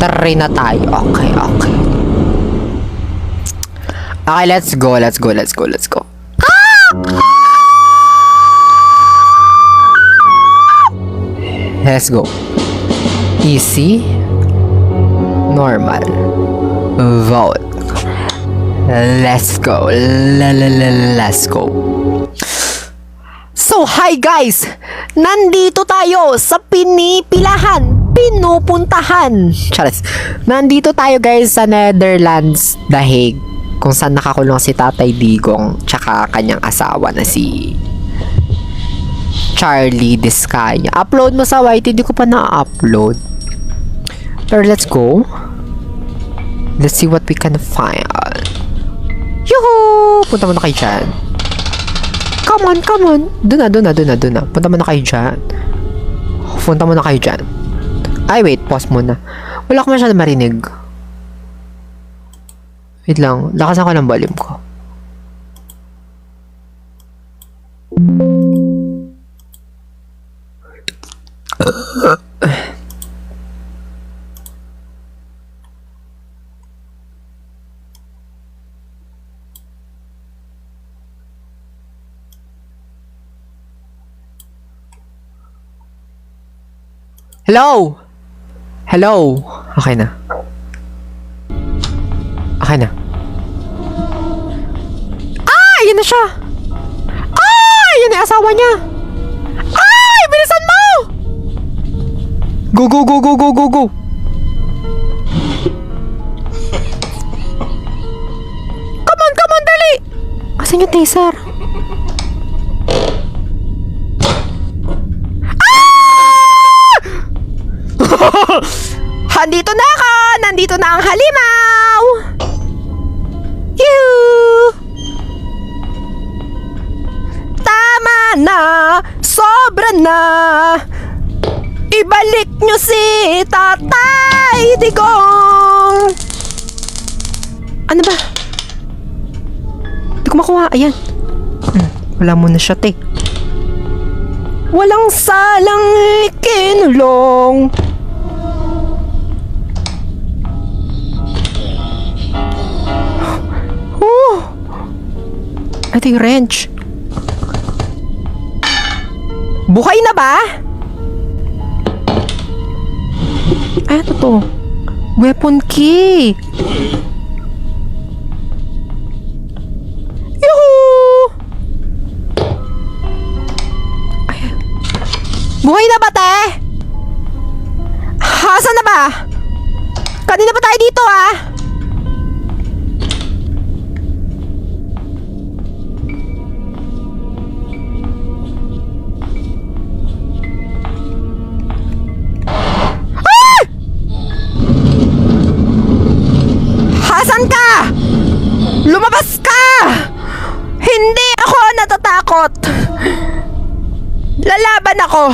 Try na tayo. Okay, okay. Okay, let's go. Let's go. Easy. Normal. Vote. Let's go. Let's go. So, hi guys! Nandito tayo sa pinupuntahan. Charis. Nandito tayo guys sa Netherlands, The Hague, kung saan nakakulong si Tatay Digong tsaka kanyang asawa na si Charlie Discaya. Upload mo sa YT, hindi ko pa na-upload. Pero let's go. Let's see what we can find. Yuhu! Punta mo na kayo dyan. Come on. Doon na. Punta mo na kayo dyan. Punta mo na kayo dyan. Ay, wait. Pause muna. Wala ko masyadong marinig. Wait lang. Lakasan ko ng volume ko. Hello? Okay na. Yan na siya. Yan na yung asawa niya. Bilisan mo! Go. Come on, dali! Asan yung taser? Nandito na ang halimaw! Yoo! Tama na! Sobra na! Ibalik nyo si Tatay Digong! Ano ba? Hindi ko makuha. Ayan. Wala mo na siya, te. Walang salang ikinulong. Ito yung wrench. Buhay na ba? Ay, ito to. Weapon key. Yuhu! Ay. Buhay na ba, te? Saan na ba? Kanina pa tayo dito, ah. Lumabas ka! Hindi ako natatakot. Lalaban ako.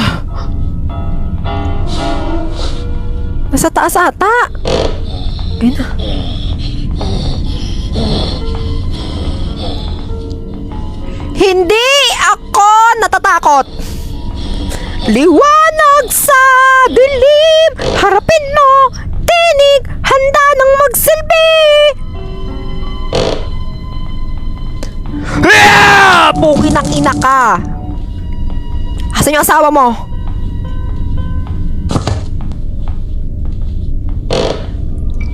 Nasa taas ata. Ayun na. Hindi ako natatakot. Liwanag sa dilim, harapin mo, tinig, handa nang magsilbi. Puki ng ina ka. Asan yung asawa mo?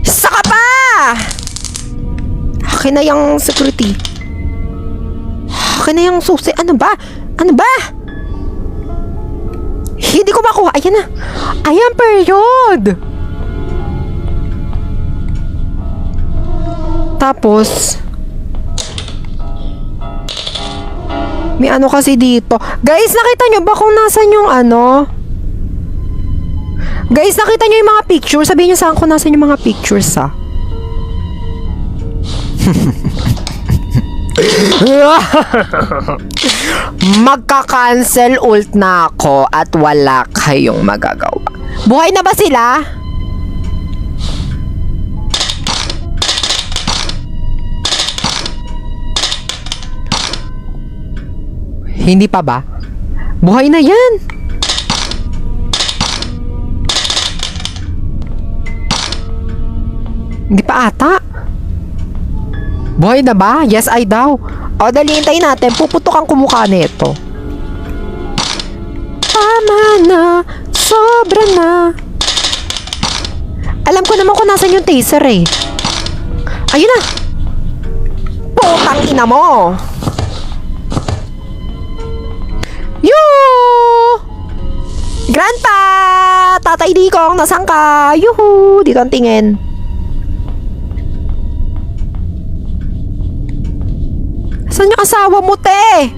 Saka pa! Akin na yung security. Akin na yung susi. Ano ba? Hindi ko makuha. Ayan na. Ayan, period. Tapos may ano kasi dito. Guys, nakita nyo ba kung nasan yung ano? Guys, nakita nyo yung mga pictures? Sabihin nyo saan kung nasan yung mga pictures, ha? Magka-cancel ult na ako at wala kayong magagawa. Buhay na ba sila? Hindi pa ba? Buhay na yan! Hindi pa ata. Buhay na ba? Yes, ay daw. O, dali, hintayin natin. Puputok ang kumukha nito. Tama na. Sobra na. Alam ko naman kung nasan yung taser eh. Ayun na. Putang ina mo. Yoo! Grandpa! Tatay Dikong, nasan ka? Yuhu! Dito ang tingin. Saan yung asawa mo, te?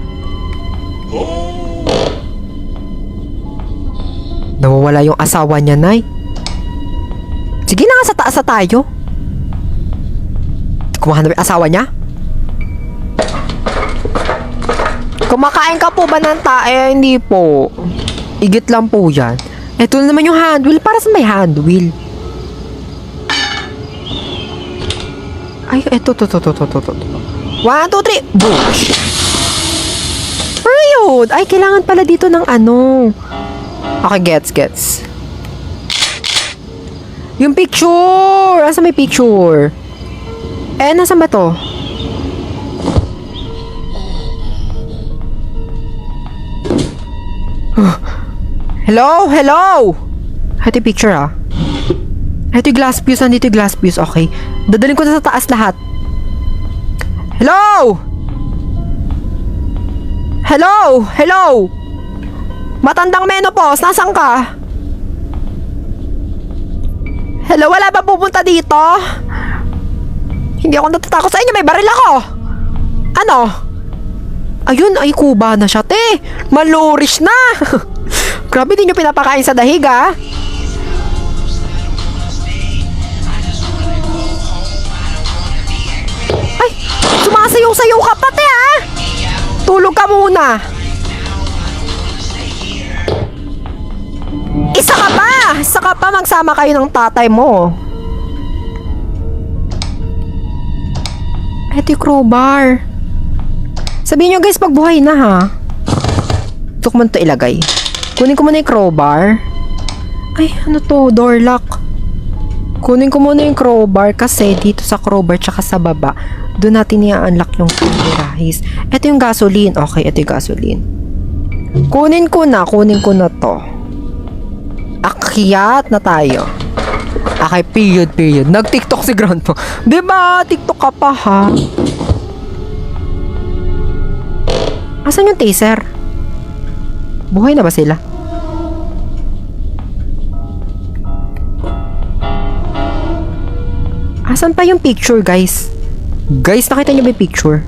Nawawala yung asawa niya, Nay. Sige na nga, sa taas na tayo. Kumahan na yung asawa niya? Kumakain ka po ba ng tae? Hindi po. Igit lang po yan. Ito na naman yung handwheel. Para sa may handwheel? Ay, eto, to. 1, 2, 3. Boosh! Ayun! Ay, kailangan pala dito ng ano. Okay, gets. Yung picture! Asa may picture? Nasaan ba to? Hello? Ito yung picture ah. Ito yung glass fuse. Nandito yung glass fuse. Okay. Dadalhin ko na sa taas lahat. Hello? Matandang menopause, nasan ka? Hello, wala ba pupunta dito? Hindi ako natatakot sa inyo, may baril ako. Ano? Ayun, ay kuba na siya, te. Malurish na. Grabe, di nyo pinapakain sa dahig, ah. Ay, sumasayaw-sayaw ka pa, te, ah. Tulog ka muna. Isa ka pa, magsama kayo ng tatay mo. Ito yung crowbar. Sabihin nyo guys, pag buhay na ha. Ito ko man ito ilagay. Kunin ko muna yung crowbar. Ay, ano to? Door lock. Kunin ko muna yung crowbar kasi dito sa crowbar tsaka sa baba, doon natin i-unlock yung camerahiz. Ito yung gasoline. Okay, ito yung gasoline. Kunin ko na to. Akyat na tayo. Okay, period. Nag-TikTok si Grandpa. Diba? TikTok ka pa ha? Asan yung taser? Buhay na ba sila? Asan pa yung picture, guys? Guys, nakita niyo ba yung picture?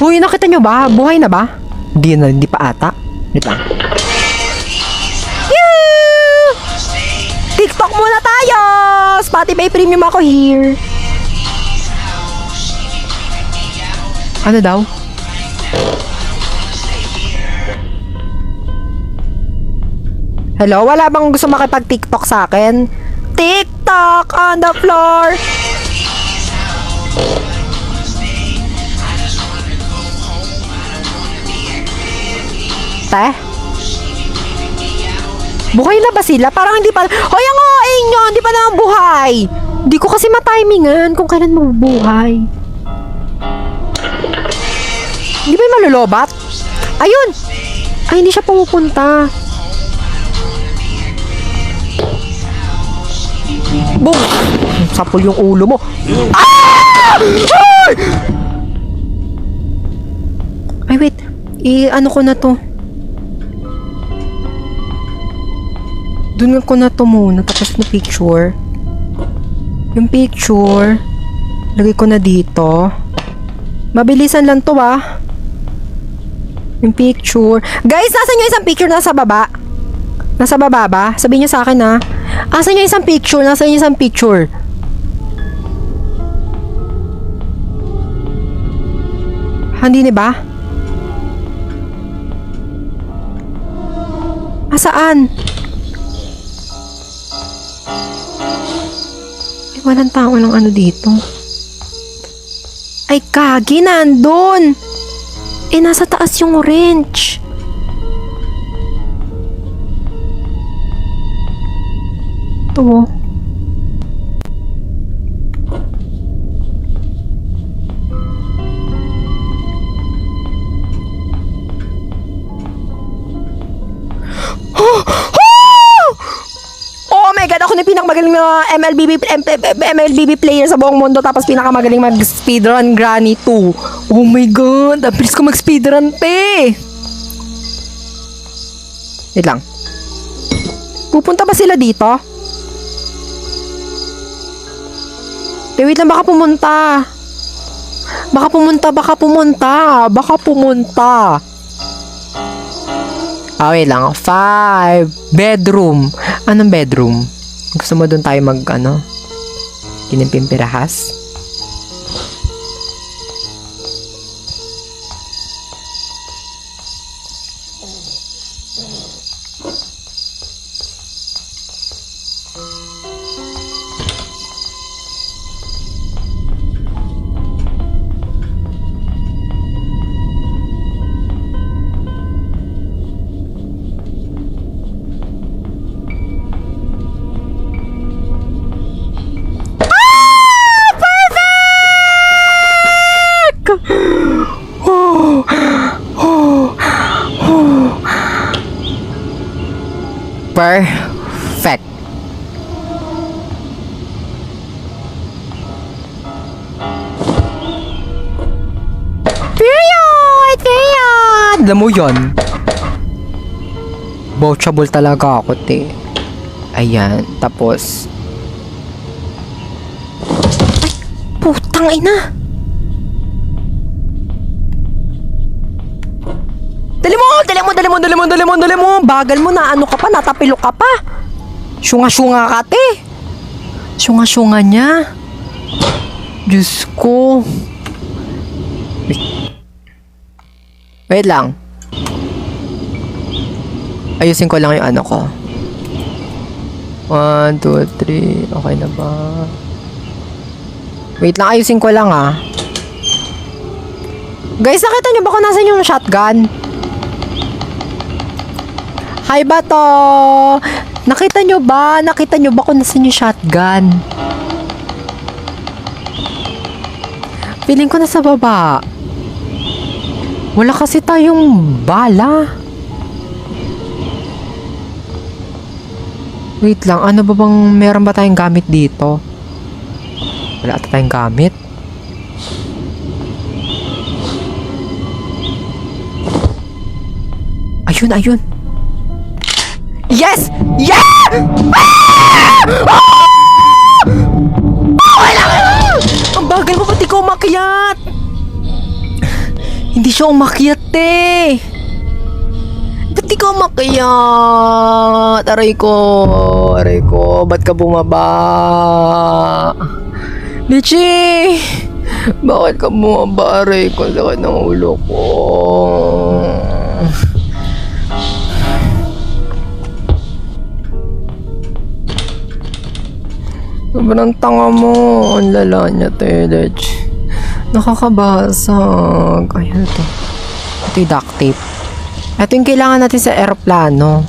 Uy, nakita niyo ba? Buhay na ba? Hindi pa ata. Wait lang. Yoo! TikTok muna tayo! Spotify Premium ako here. Ano daw? Hello? Wala bang gusto makipag-TikTok sa akin? TikTok on the floor! Te? Buhay na ba sila? Parang hindi pa... Hoy, ang oing nyo! Hindi pa naman buhay! Hindi ko kasi matimingan kung kailan mabubuhay. Hindi ba yung malulobat? Ayun! Ay, hindi siya pumupunta. Boom! Sapol yung ulo mo. Ah! Ay, wait. Ano ko na to? Doon ko na to muna. Tapos na picture. Yung picture. Lagay ko na dito. Mabilisan lang to ah. Yung picture. Guys, nasan yung isang picture nasa baba? Nasa baba ba? Sabihin niyo sa akin ha. Asan yung isang picture? Nasaan yung isang picture? Hindi ba? Asaan? Walang tao lang ano dito. Ay, kagi, nandun. Nasa taas yung orange. to? Oh my God, ako na yung pinakamagaling na MLBB player sa buong mundo, tapos pinakamagaling mag-speedrun Granny 2. Oh my God, ang bilis ko mag-speedrun, te. Wait lang. Pupunta ba sila dito? Te, wait lang, baka pumunta. Baka pumunta. Wait lang. 5. Bedroom. Anong bedroom? Gusto mo doon tayo kinimpimpirahas? Perfect. Period! Alam mo yun? Boachable talaga ako, te. Ayan, tapos... Ay, putang ina! Dali mo. Bagal mo na, ano ka pa, natapilok ka pa. Syunga-syunga ka, te. Syunga-syunga niya. Diyos ko. Wait lang. Ayusin ko lang yung ano ko. 1, 2, 3. Okay na ba? Wait lang, ayusin ko lang Guys, nakita niyo ba kung nasan yung shotgun? Hi, Bato! Nakita nyo ba kung nasan yung shotgun? Feeling ko nasa baba. Wala kasi tayong bala. Wait lang, ano ba bang meron ba tayong gamit dito? Wala ata tayong gamit. Ayun. Yes! Yeah! Ang bagal mo, pati ko umakyat! Hindi siya umakyat, eh! Pati ko umakyat! Aray ko! Ba't ka bumaba? Lichi! Bakit ka bumaba? Aray ko, sakit ng ulo ko. Sobrang tanga mo. Ang lala niya, Telej. Nakakabasag. Ayun ito. Ito yung duct tape. Ito yung kailangan natin sa aeroplano.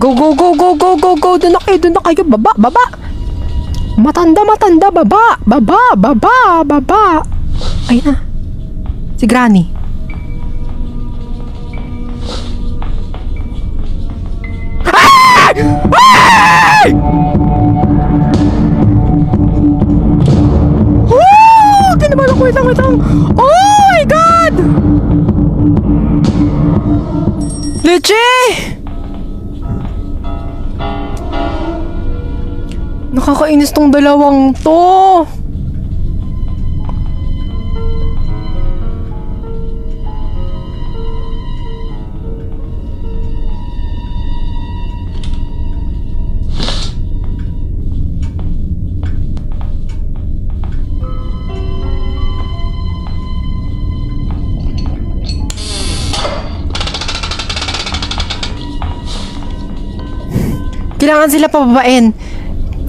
Go. Doon na kayo. Baba. Matanda. Baba. Ayun na. Si Granny. Ay! Kinabalan ko. Wait lang. Oh my God! Leche! Nakakainis tong dalawang to.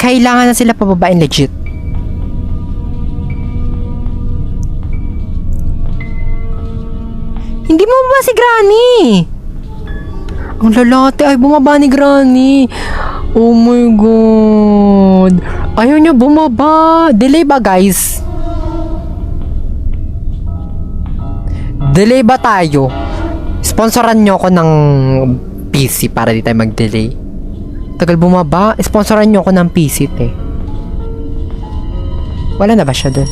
Kailangan na sila pababain legit. Hindi mo ba si Granny? Ang lalate ay bumaba ni Granny. Oh my God. Ayaw niya bumaba. Delay ba, guys? Delay ba tayo? Sponsoran nyo ako ng PC para di tayo mag-delay. Tagal bumaba. Sponsoran nyo ako ng PC, te. Wala na ba siya dun?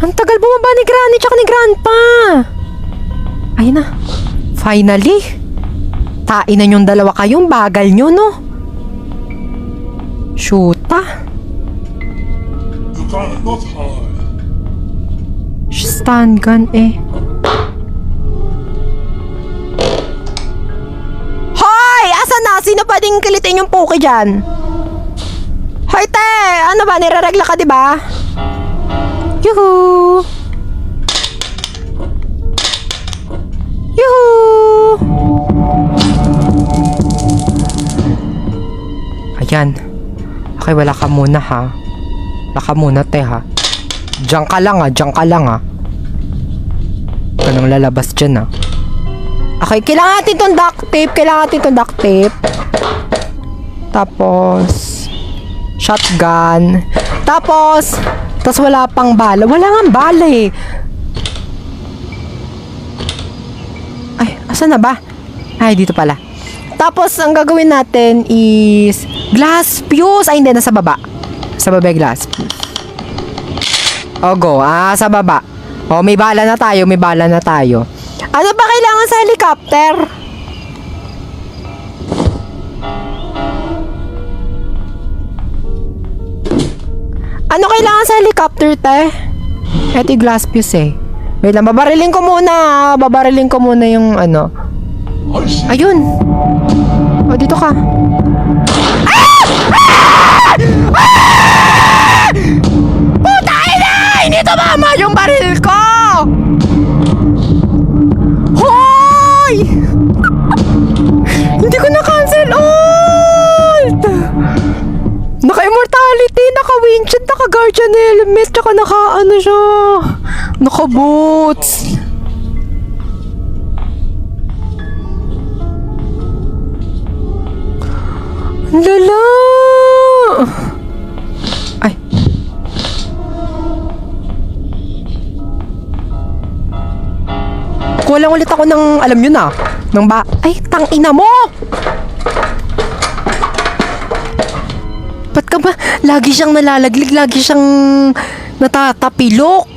Ang tagal bumaba ni Granny tsaka ni Grandpa. Ayun na. Finally. Tain na yung dalawa kayong bagal nyo, no? Shoota. You cannot hide. Stun gun eh. Hoy! Asan na? Sino pwedeng kilitin yung Poke dyan? Hoy, te! Ano ba? Nire-regla ka, diba? Yuhu! Yuhu! Ayan. Okay, wala ka muna, ha? Wala ka muna, te, ha? Diyan ka lang, ha? Diyan ka lang, ha? Huwag ka nang lalabas dyan, ha? Okay, kailangan natin itong duct tape. Kailangan natin itong duct tape. Tapos, shotgun. Tapos wala pang bala. Wala nga bala, eh. Ay, asan na ba? Ay, dito pala. Tapos, ang gagawin natin is glass fuse. Ay, hindi. Nasa baba. Sa baba yung glass fuse. O, go. Sa baba. O, may bala na tayo. May bala na tayo. Ano ba kailangan sa helicopter? Ano kailangan sa helicopter, te? Ito yung glass fuse, eh. Wait lang, babarilin ko muna. Babarilin ko muna yung ano. I see. Ayun. O, dito ka. Ah! Ah! Ah! Puta ina! Hindi tumama yung baril ko! Hoy! Hindi ko na-cancel ult! Naka-immortality, naka-windshield, naka-guardian helmet, tsaka naka-ano siya. Naka-boots. Lala! Ay. Kuha lang ulit ako ng, alam nyo na, ng ba... Ay, tangina mo! Ba't ka ba? Lagi siyang nalalaglig, lagi siyang natatapilok.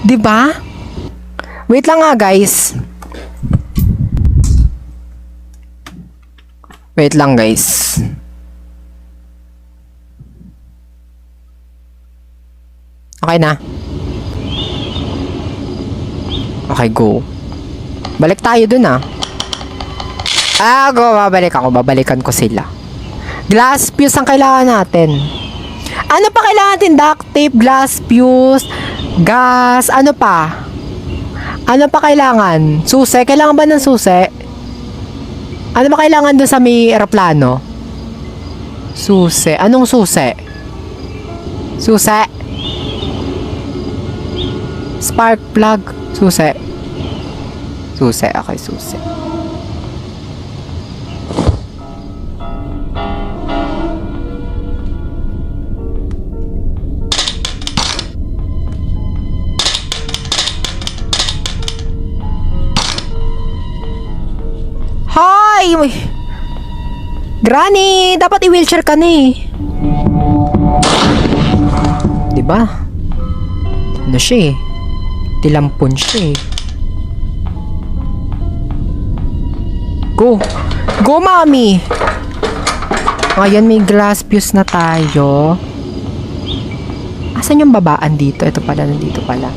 Diba? Wait lang nga, guys. Wait lang, guys. Okay na. Okay, go. Balik tayo dun, ah. Go. Babalikan ko sila. Glass fuse ang kailangan natin. Ano pa kailangan natin? Duct tape, glass fuse, gas, ano pa? Ano pa kailangan? Susi? Kailangan ba ng susi? Ano ba kailangan dun sa may aeroplano? Susi. Anong susi? Susi. Spark plug. Susi. Susi. Okay, susi. Hi! Granny! Dapat i-wheelchair ka na, eh. Diba? Ano siya, eh? Tilampon siya, eh. Go! Go, mami! Ayan, may glass fuse na tayo. Asan yung babaan dito? Ito pala, nandito pala.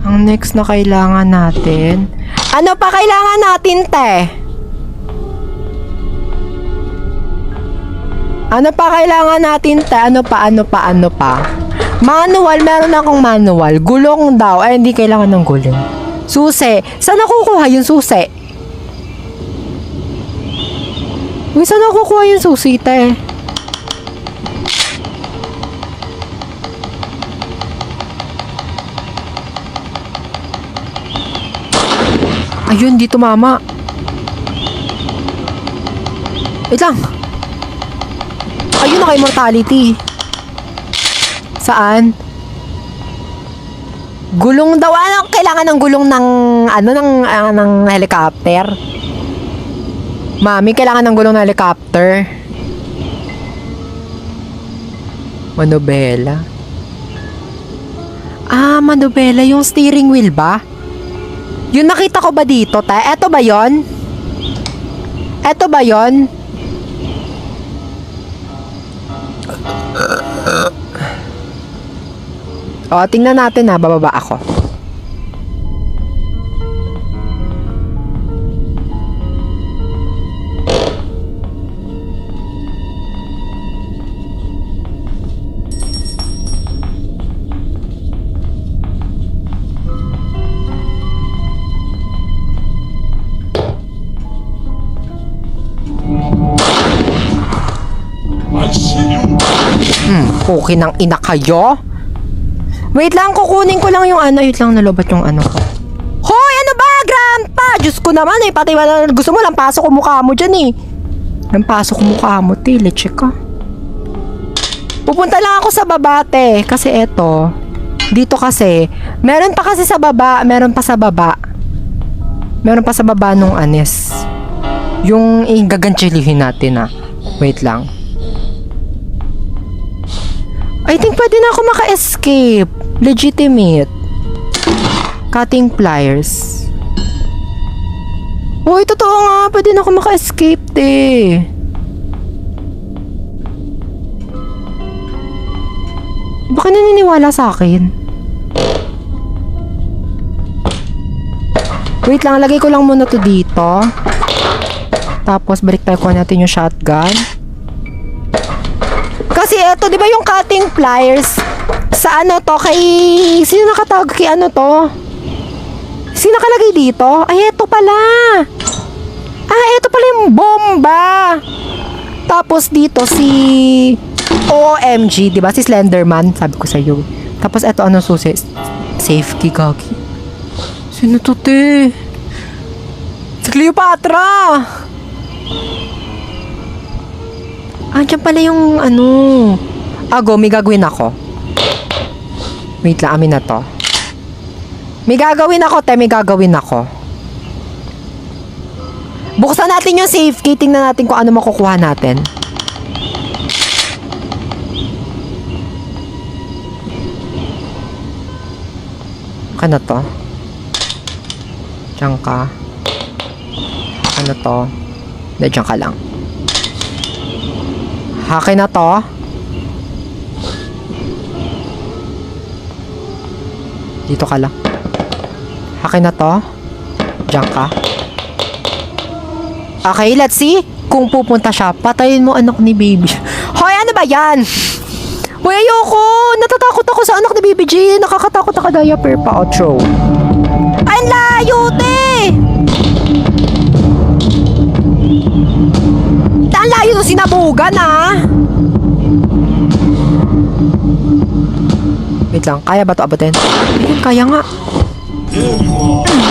Ang next na kailangan natin... Ano pa kailangan natin, te? Ano pa kailangan natin, te? Ano pa? Manual, meron akong manual. Gulong daw. Ay, hindi kailangan ng gulong. Susi. Saan nakukuha yung susi? Uy, saan nakukuha yung susi, te? Ayun, dito mama. Wait lang. Ayun, naka-immortality. Saan? Gulong daw. Ano? Kailangan ng gulong ng, ng helicopter. Mami, kailangan ng gulong ng helicopter. Manobela. Ah, manobela. Yung steering wheel ba? Yung nakita ko ba dito, te? Eto ba yon? Eto ba yon? O, tingnan natin na. Bababa ako. I see you. Okay ng ina kayo? Wait lang, kukunin ko lang yung ano. Wait lang, nalobat yung ano ko. Hoy, ano ba, grandpa? Diyos ko naman eh. Pati gusto mo lang pasok ko mukha mo dyan eh. Lang pasok ko mukha mo, te. Leche ka. Pupunta lang ako sa baba, te. Kasi eto. Dito kasi. Meron pa kasi sa baba. Meron pa sa baba. Meron pa sa baba nung anis. Yung igaganchilihin natin ah. Wait lang. I think pwede na ako maka-escape. Legitimate. Cutting pliers. Uy, totoo nga. Pwede na ako maka-escape, te. Baka naniniwala sa akin. Wait lang, lagay ko lang muna to dito. Tapos, balik tayo kuha natin yung shotgun. Kasi eto, di ba yung cutting pliers? Sa ano to? Kay... Sino nakatawag kay ano to? Sino nakalagay dito? Ay, eto pala. Ah, eto pala yung bomba. Tapos dito si... OMG, di ba? Si Slenderman. Sabi ko sa'yo. Tapos eto, ano susi? Safe key, gagi. Sino to, te? Si Cleopatra. Diyan pala yung ano. Go, may gagawin ako. Wait lang, amin na to. May gagawin ako, te. May gagawin ako. Buksan natin yung safe key. Tingnan natin kung ano makukuha natin. Ano to? Diyan ka. Ano to? Diyan ka lang. Hakin na to. Dito ka lang. Hakin na to. Diyan ka. Okay, let's see. Kung pupunta siya, patayin mo anak ni baby. Hoy, ano ba yan? Hoy, ayoko. Natatakot ako sa anak ni baby G. Nakakatakot ako diaper pa. Outro. Ang layo, te! Ang layo nung sinabugan, ah! Wait lang, kaya ba ito abutin? Ayun, kaya nga.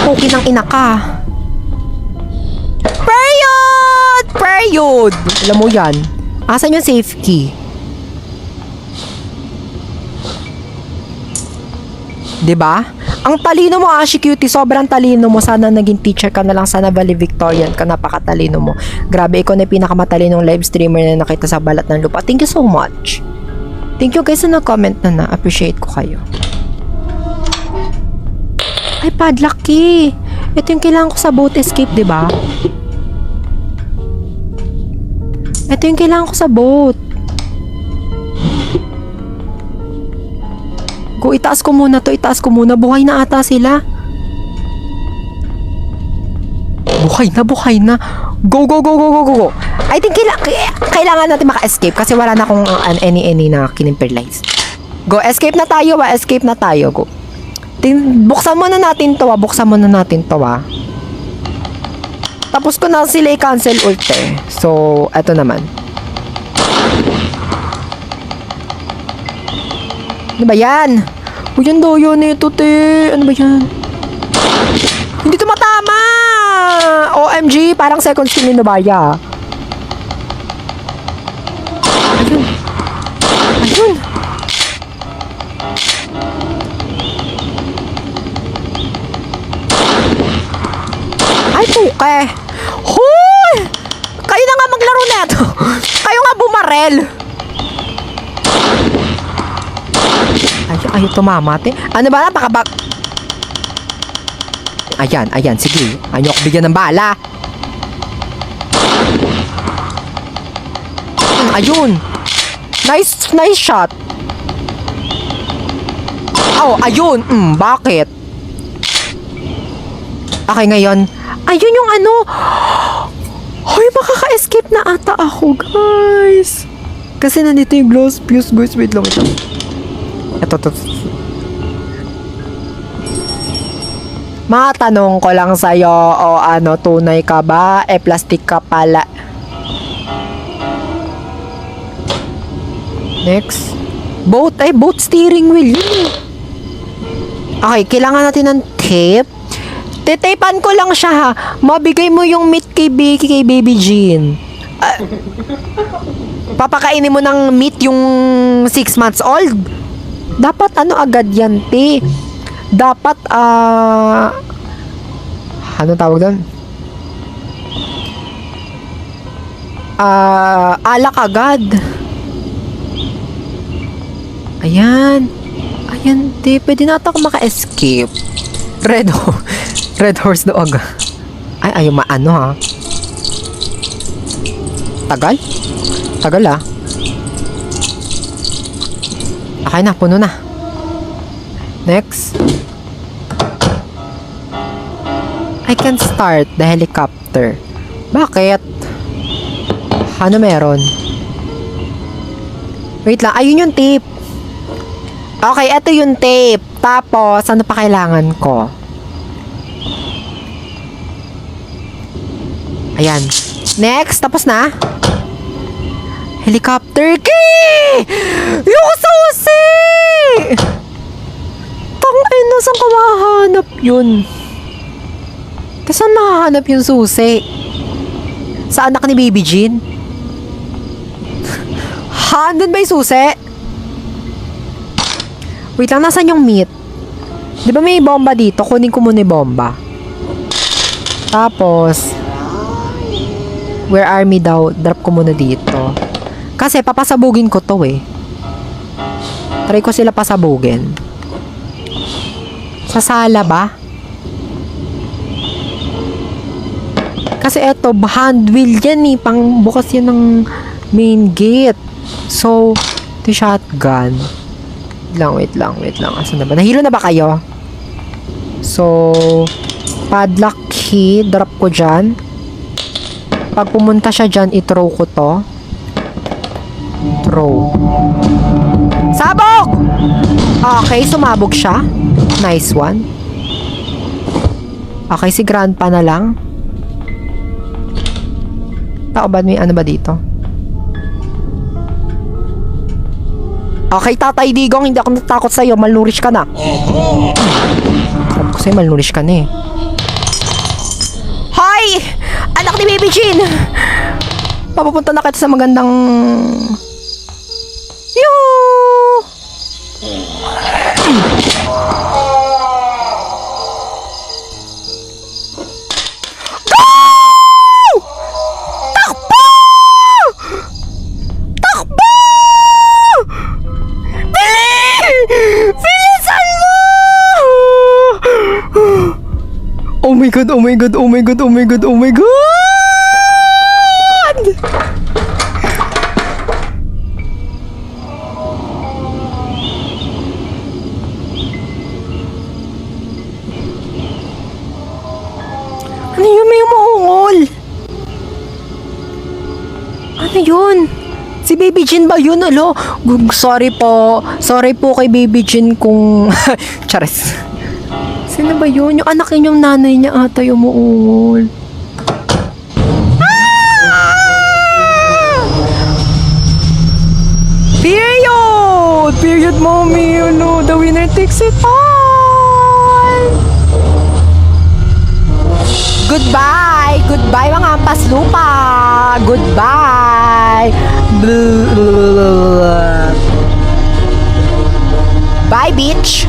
Okay ng ina ka. Period! Period! Alam mo yan. Asan yung safe key? Diba? Ang talino mo, Ashi Cutie. Sobrang talino mo. Sana naging teacher ka na lang. Sana valedictorian ka. Napakatalino mo. Grabe, ikaw na yung pinakamatalinong live streamer na nakita sa balat ng lupa. Thank you so much. Thank you guys na nag-comment na. Appreciate ko kayo. Ay, padlock key. Ito yung kailangan ko sa boat escape, diba? Ito yung kailangan ko sa boat. Go, itaas ko muna to. Itaas ko muna. Buhay na ata sila. Buhay na, buhay na. Go, go, go, go, go, go, go. I think kailangan natin maka-escape kasi wala na akong any na kinimperlize. Go, escape na tayo, escape na tayo, go. Buksan muna natin to, buksan muna natin to, Tapos ko na sila i-cancel ult, eh. So, eto naman. Ano ba yan? O yan daw yun ito, te. Ano ba yan? Hindi to matama! OMG, parang second skin ni Nubaya. Ayun. Ayun. Ay, puke. Hoy! Kayo na nga maglaro neto. Kayo nga bumarel. Ayaw tumamate. Ano ba? Napakabag... Ayan, sige. Ayaw ko bigyan ng bala. Ayun. Nice shot. Oh, ayun. Bakit? Okay, ngayon. Ayun yung ano. Hoy, makaka-escape na ata ako, guys. Kasi nandito yung glow fuse, guys. Wait lang. Ito. Matanong ko lang sa'yo, o ano, tunay ka ba? Plastic ka pala. Next. Boat steering wheel. Yun. Okay, kailangan natin ng tape. Titapan ko lang siya, ha. Mabigay mo yung meat kay Baby Jean. Papakainin mo ng meat yung 6 months old. Dapat ano agad yan, te. Dapat, ano tawag doon? Alak agad. Ayan, te. Pwede na ata ako maka-escape. Red horse dog. Ay, ayaw maano, ha. Tagal, ha. Okay na, puno na. Next. I can start the helicopter. Bakit? Ano meron? Wait lang. Ayun yung tape. Okay, ito yung tape. Tapos, ano pa kailangan ko? Ayan. Next. Tapos na. Helicopter key! Yung susi! Tangay na, saan ka mahahanap yun? Saan mahahanap yung susi? Sa anak ni Baby Jean? Ha? Andun ba yung susi? Wait lang, nasan yung meat? Di ba may bomba dito? Kunin ko muna yung bomba. Tapos, where are me daw? Drop ko muna dito. Kasi papasabugin ko to, eh. Try ko sila pasabugin. Sa sala ba? Kasi eto, hand wheel yan, eh. Pang bukas yan ng main gate. So, ito shotgun. Wait lang. Asan na ba? Nahilo na ba kayo? So, padlock key. Drop ko dyan. Pag pumunta siya dyan, i-throw ko to. Throw. Sabog! Okay, sumabog siya. Nice one. Okay, si Grandpa na lang. Tao ba? May ano ba dito? Okay, Tatay Digong, hindi ako natakot sa'yo. Malnourished ka na. Sabi ko sa'yo, malnourished ka na, eh. Hoy! Anak ni Baby Jean! Papupunta na kita sa magandang... Yoo! Go! Takbo! Takbo! Bilisan mo! Oh my god! Ano yun? May umuungol. Ano yun? Si Baby Jean ba yun? Alo? Sorry po. Sorry po kay Baby Jean kung... Charis. Sino ba yun? Yung anak niya, yung nanay niya ata yung umuungol. Period! Period, mommy. No, the winner takes it all! Goodbye! Goodbye, mga ampas lupa! Goodbye! Bye, bitch!